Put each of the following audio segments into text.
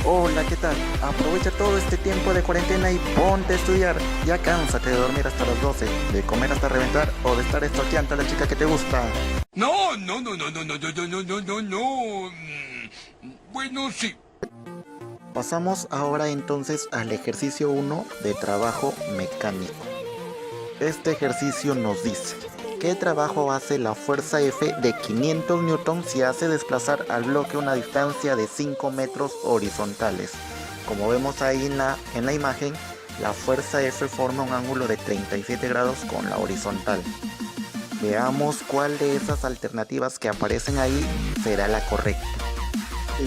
Hola, ¿qué tal? Aprovecha todo este tiempo de cuarentena y ponte a estudiar. Ya cánsate de dormir hasta las 12, de comer hasta reventar o de estar estoqueando a la chica que te gusta. No, no, no, no, no, no, no, no, no, no, no, no. Bueno, sí. Pasamos ahora entonces al ejercicio 1 de trabajo mecánico. Este ejercicio nos dice: ¿qué trabajo hace la fuerza F de 500 newton si hace desplazar al bloque una distancia de 5 metros horizontales? Como vemos ahí en la imagen, la fuerza F forma un ángulo de 37 grados con la horizontal. Veamos cuál de esas alternativas que aparecen ahí será la correcta.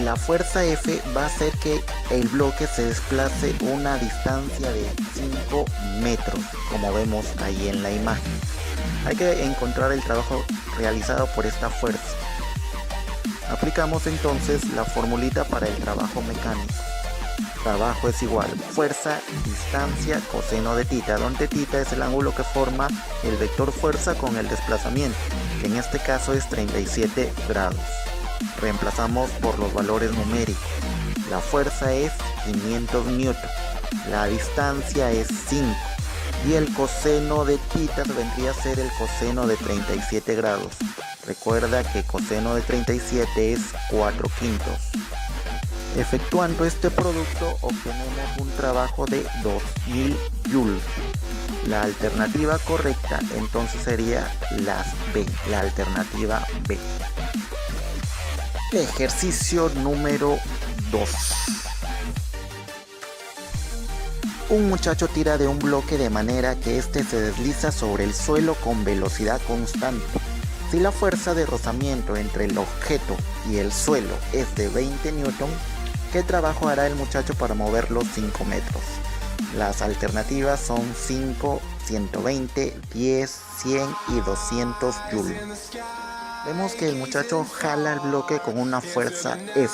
La fuerza F va a hacer que el bloque se desplace una distancia de 5 metros, como vemos ahí en la imagen. Hay que encontrar el trabajo realizado por esta fuerza. Aplicamos entonces la formulita para el trabajo mecánico. Trabajo es igual fuerza, distancia, coseno de tita, donde tita es el ángulo que forma el vector fuerza con el desplazamiento, que en este caso es 37 grados. Reemplazamos por los valores numéricos. La fuerza es 500 newton, la distancia es 5 y el coseno de tita vendría a ser el coseno de 37 grados. Recuerda que coseno de 37 es 4/5. Efectuando este producto obtenemos un trabajo de 2000 joules. La alternativa correcta entonces sería la alternativa B. Ejercicio número 2. Un muchacho tira de un bloque de manera que éste se desliza sobre el suelo con velocidad constante. Si la fuerza de rozamiento entre el objeto y el suelo es de 20 newton, ¿qué trabajo hará el muchacho para moverlo 5 metros? Las alternativas son 5, 120, 10, 100 y 200 joules. Vemos que el muchacho jala el bloque con una fuerza F,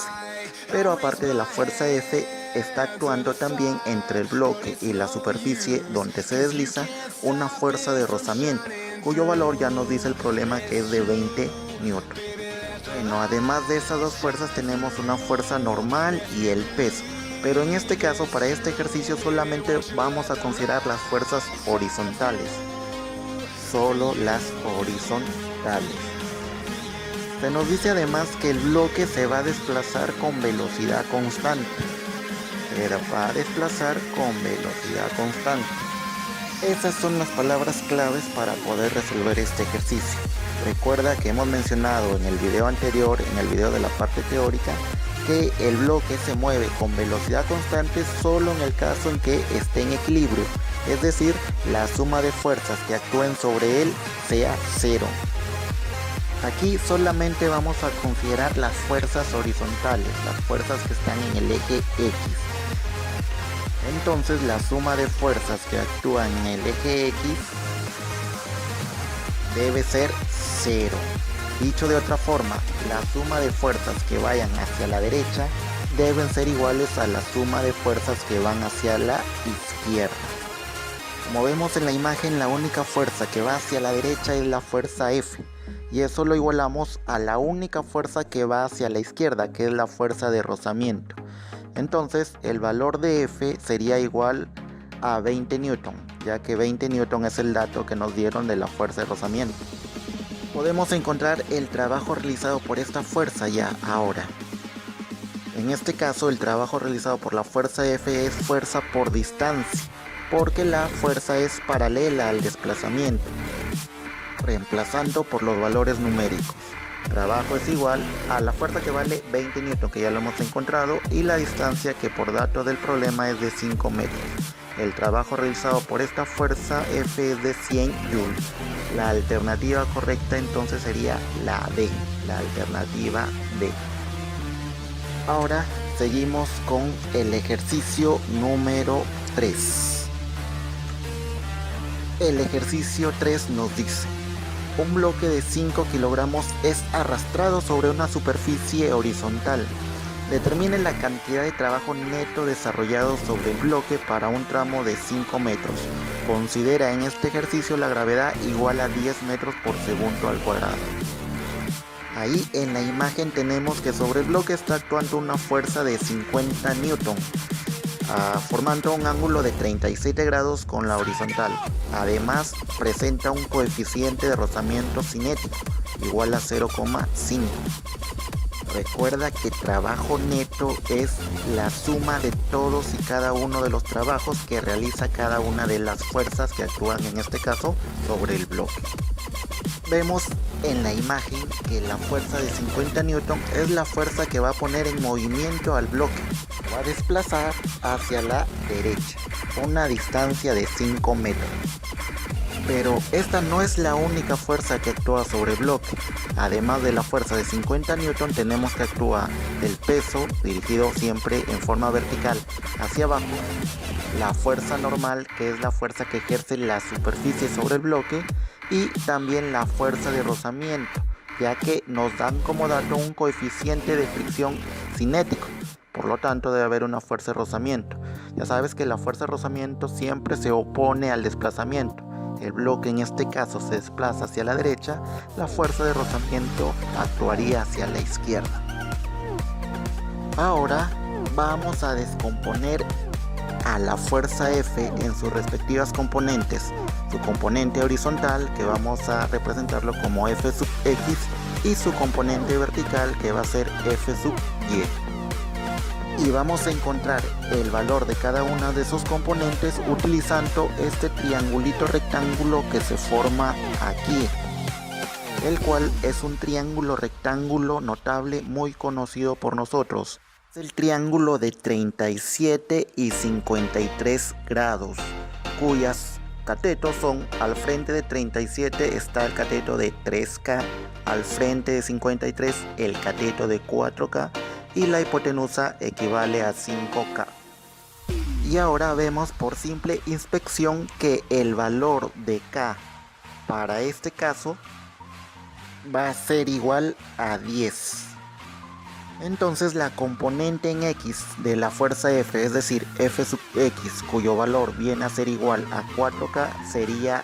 pero aparte de la fuerza F, está actuando también entre el bloque y la superficie donde se desliza una fuerza de rozamiento, cuyo valor ya nos dice el problema que es de 20 newton. Bueno, además de esas dos fuerzas tenemos una fuerza normal y el peso, pero en este caso para este ejercicio solamente vamos a considerar las fuerzas horizontales, solo las horizontales. Se nos dice además que el bloque se va a desplazar con velocidad constante. Se va a desplazar con velocidad constante. Esas son las palabras claves para poder resolver este ejercicio. Recuerda que hemos mencionado en el video anterior, en el video de la parte teórica, que el bloque se mueve con velocidad constante solo en el caso en que esté en equilibrio, es decir, la suma de fuerzas que actúen sobre él sea cero. Aquí solamente vamos a considerar las fuerzas horizontales, las fuerzas que están en el eje X. Entonces la suma de fuerzas que actúan en el eje X debe ser 0. Dicho de otra forma, la suma de fuerzas que vayan hacia la derecha deben ser iguales a la suma de fuerzas que van hacia la izquierda. Como vemos en la imagen, la única fuerza que va hacia la derecha es la fuerza F. Y eso lo igualamos a la única fuerza que va hacia la izquierda, que es la fuerza de rozamiento. Entonces el valor de F sería igual a 20 newton, ya que 20 newton es el dato que nos dieron de la fuerza de rozamiento. Podemos encontrar el trabajo realizado por esta fuerza ya ahora. En este caso el trabajo realizado por la fuerza F es fuerza por distancia, porque la fuerza es paralela al desplazamiento. Reemplazando por los valores numéricos. Trabajo es igual a la fuerza que vale 20 newton, que ya lo hemos encontrado, y la distancia que por dato del problema es de 5 metros. El trabajo realizado por esta fuerza F es de 100 joules. La alternativa correcta entonces sería la B, la alternativa B. Ahora seguimos con el ejercicio número 3. El ejercicio 3 nos dice: un bloque de 5 kilogramos es arrastrado sobre una superficie horizontal. Determine la cantidad de trabajo neto desarrollado sobre el bloque para un tramo de 5 metros. Considera en este ejercicio la gravedad igual a 10 metros por segundo al cuadrado. Ahí en la imagen tenemos que sobre el bloque está actuando una fuerza de 50 newton, formando un ángulo de 37 grados con la horizontal. Además presenta un coeficiente de rozamiento cinético igual a 0,5. Recuerda que trabajo neto es la suma de todos y cada uno de los trabajos que realiza cada una de las fuerzas que actúan en este caso sobre el bloque. Vemos en la imagen que la fuerza de 50 newton es la fuerza que va a poner en movimiento al bloque. Va a desplazar hacia la derecha, una distancia de 5 metros. Pero esta no es la única fuerza que actúa sobre el bloque. Además de la fuerza de 50 newton, tenemos que actúa el peso dirigido siempre en forma vertical hacia abajo, la fuerza normal, que es la fuerza que ejerce la superficie sobre el bloque, y también la fuerza de rozamiento, ya que nos dan como dato un coeficiente de fricción cinético. Por lo tanto, debe haber una fuerza de rozamiento. Ya sabes que la fuerza de rozamiento siempre se opone al desplazamiento. El bloque en este caso se desplaza hacia la derecha, la fuerza de rozamiento actuaría hacia la izquierda. Ahora vamos a descomponer a la fuerza F en sus respectivas componentes. Su componente horizontal, que vamos a representarlo como F sub X, y su componente vertical, que va a ser F sub Y. Y vamos a encontrar el valor de cada una de sus componentes utilizando este triangulito rectángulo que se forma aquí, el cual es un triángulo rectángulo notable muy conocido por nosotros. Es el triángulo de 37 y 53 grados, cuyas catetos son: al frente de 37 está el cateto de 3K, al frente de 53 el cateto de 4K, y la hipotenusa equivale a 5K. Y ahora vemos por simple inspección que el valor de K para este caso va a ser igual a 10. Entonces la componente en X de la fuerza F, es decir, F sub X, cuyo valor viene a ser igual a 4K, sería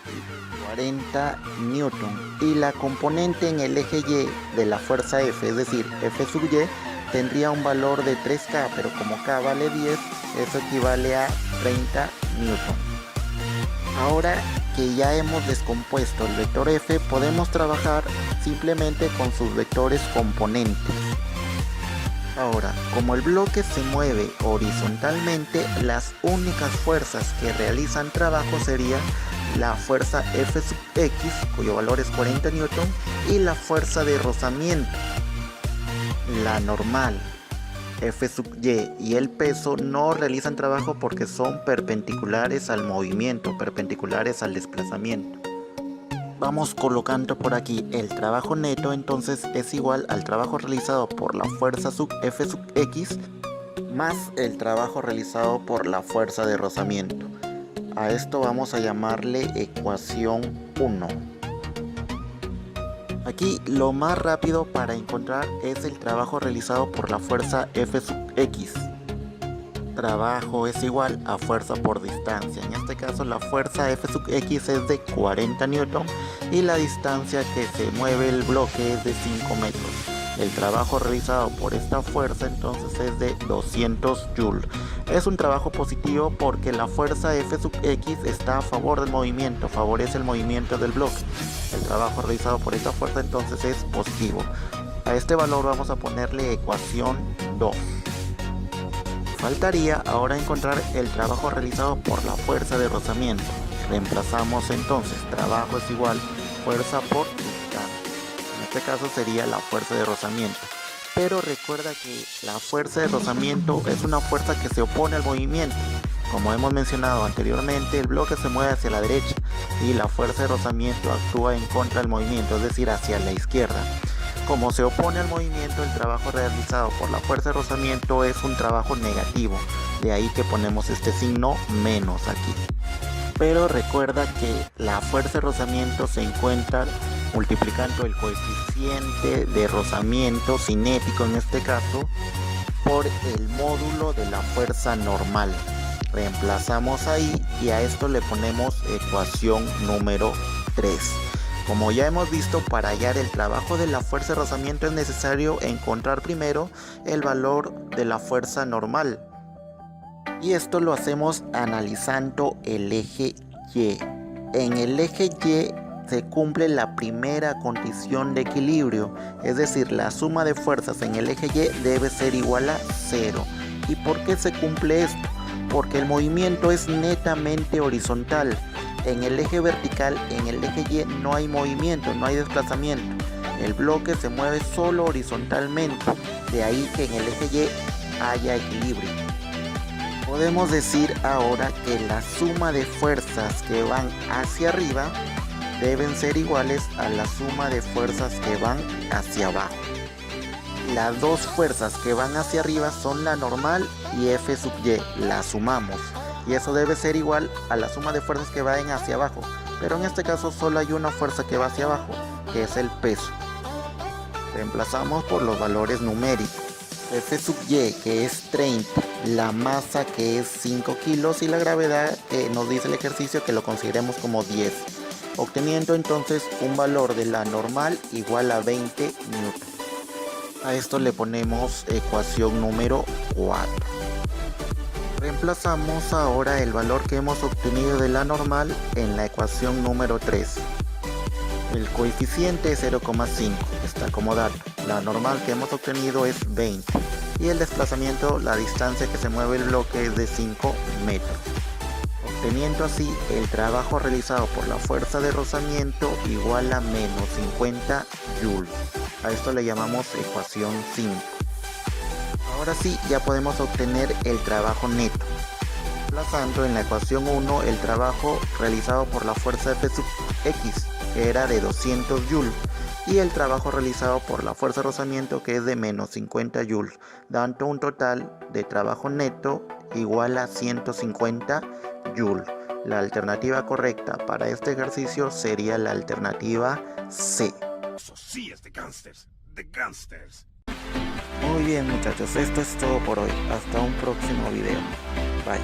40 newton. Y la componente en el eje Y de la fuerza F, es decir, F sub Y, tendría un valor de 3K, pero como K vale 10, eso equivale a 30 newton. Ahora que ya hemos descompuesto el vector F, podemos trabajar simplemente con sus vectores componentes. Ahora, como el bloque se mueve horizontalmente, las únicas fuerzas que realizan trabajo serían la fuerza F sub X, cuyo valor es 40 newton, y la fuerza de rozamiento, la normal, F sub Y, y el peso no realizan trabajo porque son perpendiculares al movimiento, perpendiculares al desplazamiento. Vamos colocando por aquí el trabajo neto, entonces es igual al trabajo realizado por la fuerza sub F sub X más el trabajo realizado por la fuerza de rozamiento. A esto vamos a llamarle ecuación 1. Aquí lo más rápido para encontrar es el trabajo realizado por la fuerza F sub X. Trabajo es igual a fuerza por distancia. En este caso la fuerza F sub X es de 40 newton y la distancia que se mueve el bloque es de 5 metros. El trabajo realizado por esta fuerza entonces es de 200 joules. Es un trabajo positivo porque la fuerza F sub X está a favor del movimiento, favorece el movimiento del bloque. El trabajo realizado por esta fuerza entonces es positivo. A este valor vamos a ponerle ecuación 2. Faltaría ahora encontrar el trabajo realizado por la fuerza de rozamiento. Reemplazamos entonces, trabajo es igual fuerza por distancia. En este caso sería la fuerza de rozamiento. Pero recuerda que la fuerza de rozamiento es una fuerza que se opone al movimiento. Como hemos mencionado anteriormente, el bloque se mueve hacia la derecha y la fuerza de rozamiento actúa en contra del movimiento, es decir, hacia la izquierda. Como se opone al movimiento, el trabajo realizado por la fuerza de rozamiento es un trabajo negativo. De ahí que ponemos este signo menos aquí. Pero recuerda que la fuerza de rozamiento se encuentra multiplicando el coeficiente de rozamiento cinético en este caso por el módulo de la fuerza normal. Reemplazamos ahí y a esto le ponemos ecuación número 3. Como ya hemos visto, para hallar el trabajo de la fuerza de rozamiento es necesario encontrar primero el valor de la fuerza normal. Y esto lo hacemos analizando el eje Y. En el eje Y se cumple la primera condición de equilibrio, es decir, la suma de fuerzas en el eje Y debe ser igual a 0. ¿Y por qué se cumple esto? Porque el movimiento es netamente horizontal. En el eje vertical, en el eje Y, no hay movimiento, no hay desplazamiento. El bloque se mueve solo horizontalmente, de ahí que en el eje Y haya equilibrio. Podemos decir ahora que la suma de fuerzas que van hacia arriba deben ser iguales a la suma de fuerzas que van hacia abajo. Las dos fuerzas que van hacia arriba son la normal y F sub Y, la sumamos. Y eso debe ser igual a la suma de fuerzas que van hacia abajo. Pero en este caso solo hay una fuerza que va hacia abajo, que es el peso. Reemplazamos por los valores numéricos. F sub Y, que es 30, la masa, que es 5 kilos, y la gravedad, que nos dice el ejercicio que lo consideremos como 10. Obteniendo entonces un valor de la normal igual a 20 newton. A esto le ponemos ecuación número 4. Reemplazamos ahora el valor que hemos obtenido de la normal en la ecuación número 3. El coeficiente es 0,5, está como dato. La normal que hemos obtenido es 20. Y el desplazamiento, la distancia que se mueve el bloque, es de 5 metros. Obteniendo así el trabajo realizado por la fuerza de rozamiento igual a menos 50 joules. A esto le llamamos ecuación 5. Ahora sí, ya podemos obtener el trabajo neto. Reemplazando en la ecuación 1 el trabajo realizado por la fuerza F sub X, que era de 200 joules, y el trabajo realizado por la fuerza de rozamiento, que es de menos 50 joules, dando un total de trabajo neto igual a 150 joules. La alternativa correcta para este ejercicio sería la alternativa C. Eso sí es de gangsters, de gangsters. Muy bien, muchachos, esto es todo por hoy. Hasta un próximo video. Bye.